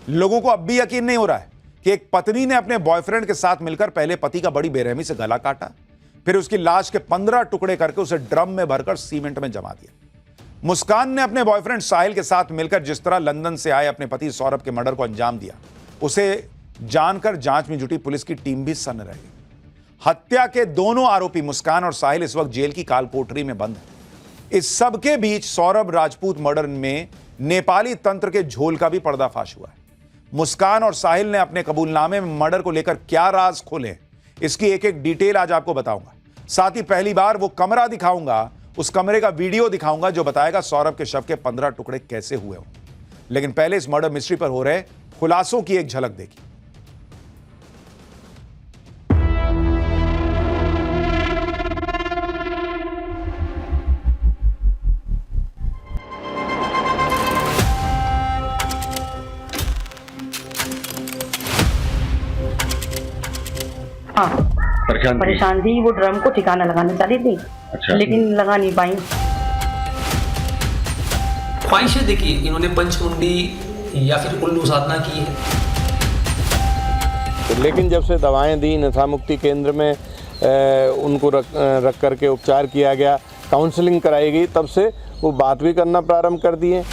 लोगों को अब भी यकीन नहीं हो रहा है कि एक पत्नी ने अपने बॉयफ्रेंड के साथ मिलकर पहले पति का बड़ी बेरहमी से गला काटा, फिर उसकी लाश के 15 टुकड़े करके उसे ड्रम में भरकर सीमेंट में जमा दिया। मुस्कान ने अपने बॉयफ्रेंड साहिल के साथ मिलकर जिस तरह लंदन से आए अपने पति सौरभ के मर्डर को अंजाम दिया, उसे जानकर जांच में जुटी पुलिस की टीम भी सन्न रह गई। हत्या के दोनों आरोपी मुस्कान और साहिल इस वक्त जेल की कालकोठरी में बंद है। इस सबके बीच सौरभ राजपूत मर्डर में नेपाली तंत्र के झोल का भी पर्दाफाश हुआ है। मुस्कान और साहिल ने अपने कबूलनामे में मर्डर को लेकर क्या राज खोले, इसकी एक एक डिटेल आज आपको बताऊंगा। साथ ही पहली बार वो कमरा दिखाऊंगा, उस कमरे का वीडियो दिखाऊंगा जो बताएगा सौरभ के शव के 15 टुकड़े कैसे हुए हों। लेकिन पहले इस मर्डर मिस्ट्री पर हो रहे खुलासों की एक झलक देखिए। हाँ, परेशान थी। वो ड्रम को ठिकाना लगाना चाहती थी। अच्छा। लेकिन लगा नहीं पाई। ख्वाहिशें देखी, इन्होंने पंचमुंडी या फिर उल्लू साधना की है। लेकिन जब से दवाएं दी, नशा मुक्ति केंद्र में उनको रख करके उपचार किया गया, काउंसलिंग कराई गई, तब से वो बात भी करना प्रारंभ कर दिए।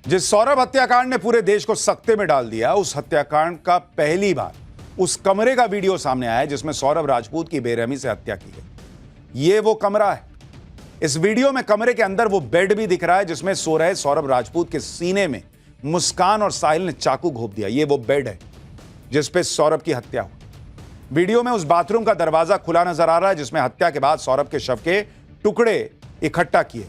जिस सौरभ हत्याकांड ने पूरे देश को सकते में डाल दिया, उस हत्याकांड का पहली बार उस कमरे का वीडियो सामने आया जिसमें सौरभ राजपूत की बेरहमी से हत्या की गई। ये वो कमरा है। इस वीडियो में कमरे के अंदर वो बेड भी दिख रहा है जिसमें सो रहे सौरभ राजपूत के सीने में मुस्कान और साहिल ने चाकू घोंप दिया। ये वो बेड है जिस पे सौरभ की हत्या हुई। वीडियो में उस बाथरूम का दरवाजा खुला नजर आ रहा है जिसमें हत्या के बाद सौरभ के शव के टुकड़े इकट्ठा किए।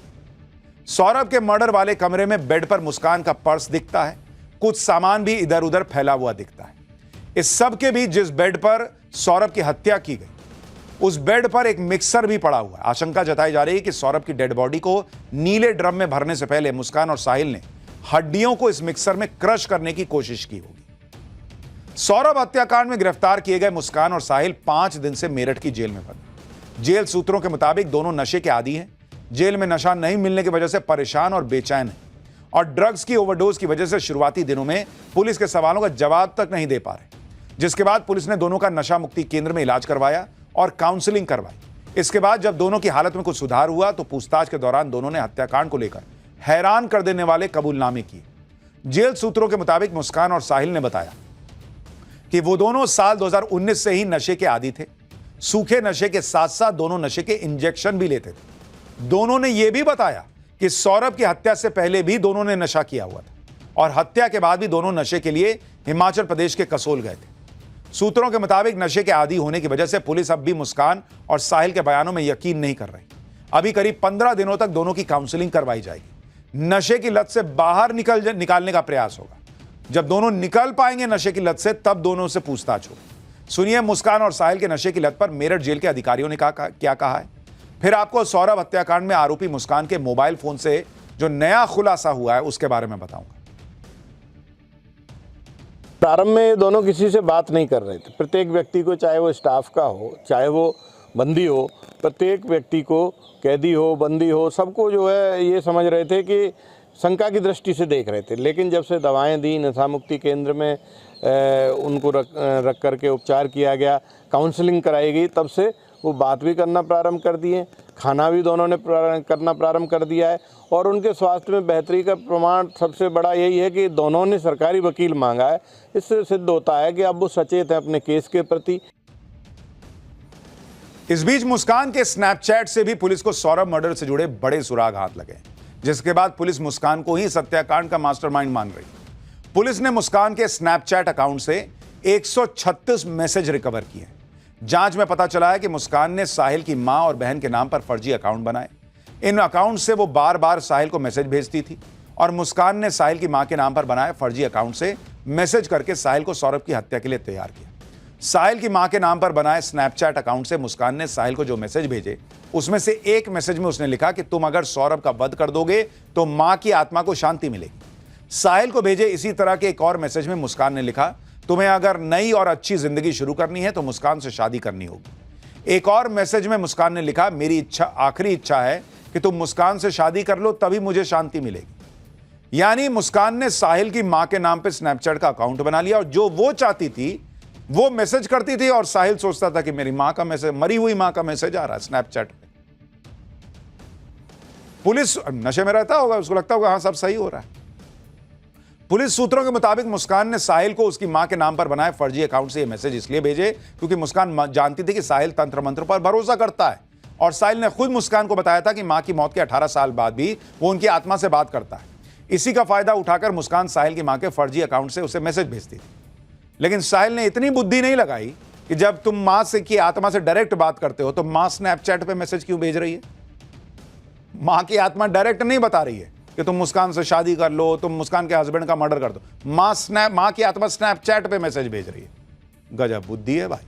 सौरभ के मर्डर वाले कमरे में बेड पर मुस्कान का पर्स दिखता है, कुछ सामान भी इधर उधर फैला हुआ दिखता है। इस सब के बीच जिस बेड पर सौरभ की हत्या की गई, उस बेड पर एक मिक्सर भी पड़ा हुआ है। आशंका जताई जा रही है कि सौरभ की डेड बॉडी को नीले ड्रम में भरने से पहले मुस्कान और साहिल ने हड्डियों को इस मिक्सर में क्रश करने की कोशिश की होगी। सौरभ हत्याकांड में गिरफ्तार किए गए मुस्कान और साहिल 5 दिन से मेरठ की जेल में बंद। जेल सूत्रों के मुताबिक दोनों नशे के आदी हैं। जेल में नशा नहीं मिलने की वजह से परेशान और बेचैन है और ड्रग्स की ओवरडोज की वजह से शुरुआती दिनों में पुलिस के सवालों का जवाब तक नहीं दे पा रहे, जिसके बाद पुलिस ने दोनों का नशा मुक्ति केंद्र में इलाज करवाया और काउंसलिंग करवाई। इसके बाद जब दोनों की हालत में कुछ सुधार हुआ तो पूछताछ के दौरान दोनों ने हत्याकांड को लेकर हैरान कर देने वाले कबूलनामे किए। जेल सूत्रों के मुताबिक मुस्कान और साहिल ने बताया कि वो दोनों साल 2019 से ही नशे के आदी थे। सूखे नशे के साथ साथ दोनों नशे के इंजेक्शन भी लेते थे। दोनों ने यह भी बताया कि सौरभ की हत्या से पहले भी दोनों ने नशा किया हुआ था और हत्या के बाद भी दोनों नशे के लिए हिमाचल प्रदेश के कसोल गए थे। सूत्रों के मुताबिक नशे के आदी होने की वजह से पुलिस अब भी मुस्कान और साहिल के बयानों में यकीन नहीं कर रही। अभी करीब 15 दिनों तक दोनों की काउंसलिंग करवाई जाएगी। नशे की लत से बाहर निकालने का प्रयास होगा। जब दोनों निकल पाएंगे नशे की लत से, तब दोनों से पूछताछ होगी। सुनिए मुस्कान और साहिल के नशे की लत पर मेरठ जेल के अधिकारियों ने क्या कहा है। फिर आपको सौरभ हत्याकांड में आरोपी मुस्कान के मोबाइल फोन से जो नया खुलासा हुआ है उसके बारे में बताऊंगा। प्रारंभ में दोनों किसी से बात नहीं कर रहे थे। प्रत्येक व्यक्ति को, चाहे वो स्टाफ का हो, चाहे वो बंदी हो, प्रत्येक व्यक्ति को, कैदी हो, बंदी हो, सबको जो है ये समझ रहे थे कि शंका की दृष्टि से देख रहे थे। लेकिन जब से दवाएं दी, नशा मुक्ति केंद्र में उनको रख करके उपचार किया गया, काउंसलिंग कराई गई, तब से वो बात भी करना प्रारंभ कर दिए। खाना भी दोनों ने करना प्रारंभ कर दिया है और उनके स्वास्थ्य में बेहतरी का प्रमाण सबसे बड़ा यही है कि दोनों ने सरकारी वकील मांगा है। इससे सिद्ध होता है कि अब वो सचेत है अपने केस के प्रति। इस बीच मुस्कान के स्नैपचैट से भी पुलिस को सौरभ मर्डर से जुड़े बड़े सुराग हाथ लगे, जिसके बाद पुलिस मुस्कान को ही हत्याकांड का मास्टरमाइंड मान रही। पुलिस ने मुस्कान के स्नैपचैट अकाउंट से 136 मैसेज रिकवर किए। जांच में पता चला है कि मुस्कान ने साहिल की मां और बहन के नाम पर फर्जी अकाउंट बनाए। इन अकाउंट से वो बार बार साहिल को मैसेज भेजती थी और मुस्कान ने साहिल की मां के नाम पर बनाए फर्जी अकाउंट से मैसेज करके साहिल को सौरभ की हत्या के लिए तैयार किया। साहिल की मां के नाम पर बनाए स्नैपचैट अकाउंट से मुस्कान ने साहिल को जो मैसेज भेजे, उसमें से एक मैसेज में उसने लिखा कि तुम अगर सौरभ का वध कर दोगे तो मां की आत्मा को शांति मिलेगी। साहिल को भेजे इसी तरह के एक और मैसेज में मुस्कान ने लिखा, तुम्हें अगर नई और अच्छी जिंदगी शुरू करनी है तो मुस्कान से शादी करनी होगी। एक और मैसेज में मुस्कान ने लिखा, मेरी इच्छा, आखिरी इच्छा है कि तुम मुस्कान से शादी कर लो, तभी मुझे शांति मिलेगी। यानी मुस्कान ने साहिल की मां के नाम पे स्नैपचैट का अकाउंट बना लिया और जो वो चाहती थी वो मैसेज करती थी और साहिल सोचता था कि मेरी मां का मैसेज, मरी हुई मां का मैसेज आ रहा है स्नैपचैट पे। पुलिस नशे में रहता होगा, उसको लगता होगा हाँ सब सही हो रहा है। पुलिस सूत्रों के मुताबिक मुस्कान ने साहिल को उसकी मां के नाम पर बनाए फर्जी अकाउंट से ये मैसेज इसलिए भेजे क्योंकि मुस्कान जानती थी कि साहिल तंत्र मंत्र पर भरोसा करता है और साहिल ने खुद मुस्कान को बताया था कि मां की मौत के 18 साल बाद भी वो उनकी आत्मा से बात करता है। इसी का फायदा उठाकर मुस्कान साहिल की मां के फर्जी अकाउंट से उसे मैसेज भेजती थी। लेकिन साहिल ने इतनी बुद्धि नहीं लगाई कि जब तुम मां से की आत्मा से डायरेक्ट बात करते हो तो मां स्नैपचैट पे मैसेज क्यों भेज रही है? मां की आत्मा डायरेक्ट नहीं बता रही है कि तुम मुस्कान से शादी कर लो, तुम मुस्कान के हस्बैंड का मर्डर कर दो। मां की आत्मा स्नैपचैट पे मैसेज भेज रही है। गजब बुद्धि है भाई।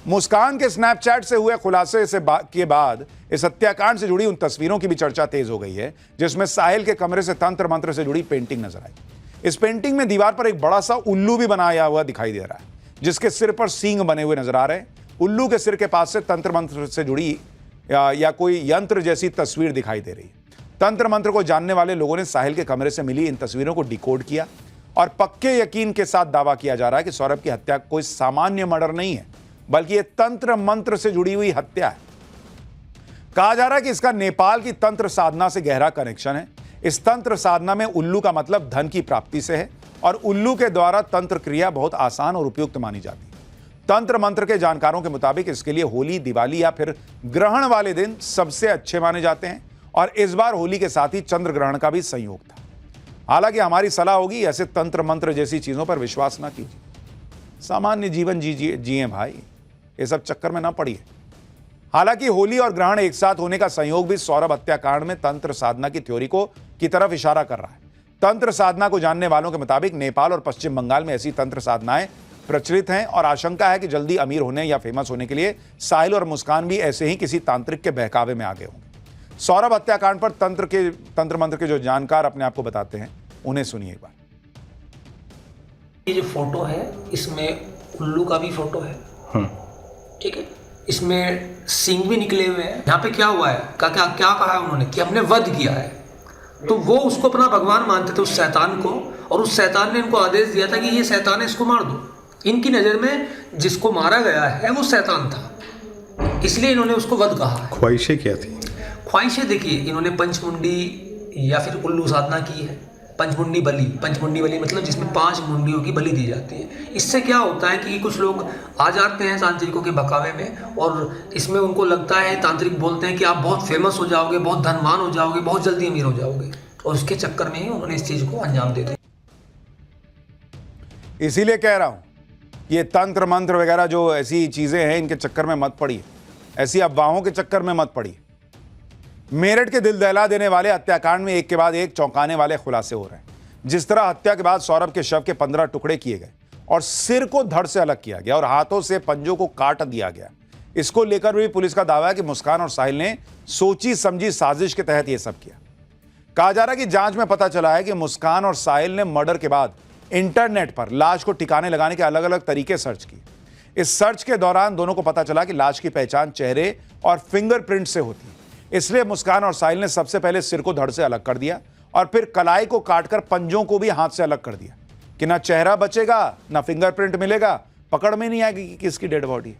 मुस्कान के स्नैपचैट से हुए खुलासे के बाद इस हत्याकांड से जुड़ी उन तस्वीरों की भी चर्चा तेज हो गई है जिसमें साहिल के कमरे से तंत्र मंत्र से जुड़ी पेंटिंग नजर आई। इस पेंटिंग में दीवार पर एक बड़ा सा उल्लू भी बनाया हुआ दिखाई दे रहा है जिसके सिर पर सींग बने हुए नजर आ रहे हैं। उल्लू के सिर के पास से तंत्र मंत्र से जुड़ी या कोई यंत्र जैसी तस्वीर दिखाई दे रही है। तंत्र मंत्र को जानने वाले लोगों ने साहिल के कमरे से मिली इन तस्वीरों को डिकोड किया और पक्के यकीन के साथ दावा किया जा रहा है कि सौरभ की हत्या कोई सामान्य मर्डर नहीं है बल्कि यह तंत्र मंत्र से जुड़ी हुई हत्या है। कहा जा रहा है कि इसका नेपाल की तंत्र साधना से गहरा कनेक्शन है। इस तंत्र साधना में उल्लू का मतलब धन की प्राप्ति से है और उल्लू के द्वारा तंत्र क्रिया बहुत आसान और उपयुक्त मानी जाती है। तंत्र मंत्र के जानकारों के मुताबिक इसके लिए होली, दिवाली या फिर ग्रहण वाले दिन सबसे अच्छे माने जाते हैं और इस बार होली के साथ ही चंद्र ग्रहण का भी संयोग था। हालांकि हमारी सलाह होगी ऐसे तंत्र मंत्र जैसी चीजों पर विश्वास ना कीजिए, सामान्य जीवन जिए भाई, ये सब चक्कर में ना पड़िए। हालांकि होली और ग्रहण एक साथ होने का संयोग भी सौरभ हत्याकांड में तंत्र साधना की थ्योरी की तरफ इशारा कर रहा है। तंत्र साधना को जानने वालों के मुताबिक नेपाल और पश्चिम बंगाल में ऐसी तंत्र साधनाएं प्रचलित हैं और आशंका है कि जल्दी अमीर होने या फेमस होने के लिए साहिल और मुस्कान भी ऐसे ही किसी तांत्रिक के बहकावे में आगे होंगे। सौरभ हत्याकांड पर तंत्र मंत्र के जो जानकार अपने आप को बताते हैं उन्हें सुनिए एक बार। ये जो फोटो है इसमें उल्लू का भी फोटो है, ठीक है, इसमें सींग भी निकले हुए हैं। यहाँ पे क्या हुआ है, क्या कहा है उन्होंने कि हमने वध किया है, तो वो उसको अपना भगवान मानते थे उस शैतान को, और उस शैतान ने इनको आदेश दिया था कि ये शैतान है, इसको मार दो। इनकी नज़र में जिसको मारा गया है वो शैतान था, इसलिए इन्होंने उसको वध कहा है। ख्वाहिशें क्या थी? ख्वाहिशें देखिए, इन्होंने पंचमुंडी या फिर उल्लू साधना की है। पंचमुंडी बलि मतलब जिसमें 5 मुंडियों की बलि दी जाती है। इससे क्या होता है कि कुछ लोग आ जाते हैं तांत्रिकों के बहकावे में और इसमें उनको लगता है, तांत्रिक बोलते हैं कि आप बहुत फेमस हो जाओगे, बहुत धनवान हो जाओगे, बहुत जल्दी अमीर हो जाओगे, और उसके चक्कर में ही उन्होंने इस चीज़ को अंजाम दे दिया। इसीलिए कह रहा हूं ये तंत्र मंत्र वगैरह जो ऐसी चीजें हैं इनके चक्कर में मत पड़िए, ऐसी अफवाहों के चक्कर में मत पड़िए। मेरठ के दिल दहला देने वाले हत्याकांड में एक के बाद एक चौंकाने वाले खुलासे हो रहे हैं। जिस तरह हत्या के बाद सौरभ के शव के 15 टुकड़े किए गए और सिर को धड़ से अलग किया गया और हाथों से पंजों को काट दिया गया, इसको लेकर भी पुलिस का दावा है कि मुस्कान और साहिल ने सोची समझी साजिश के तहत यह सब किया। कहा जा रहा है कि जांच में पता चला है कि मुस्कान और साहिल ने मर्डर के बाद इंटरनेट पर लाश को ठिकाने लगाने के अलग अलग तरीके सर्च किए। इस सर्च के दौरान दोनों को पता चला कि लाश की पहचान चेहरे और फिंगरप्रिंट से होती है। इसलिए मुस्कान और साहिल ने सबसे पहले सिर को धड़ से अलग कर दिया और फिर कलाई को काटकर पंजों को भी हाथ से अलग कर दिया कि ना चेहरा बचेगा ना फिंगरप्रिंट मिलेगा, पकड़ में नहीं आएगी कि किसकी डेड बॉडी है।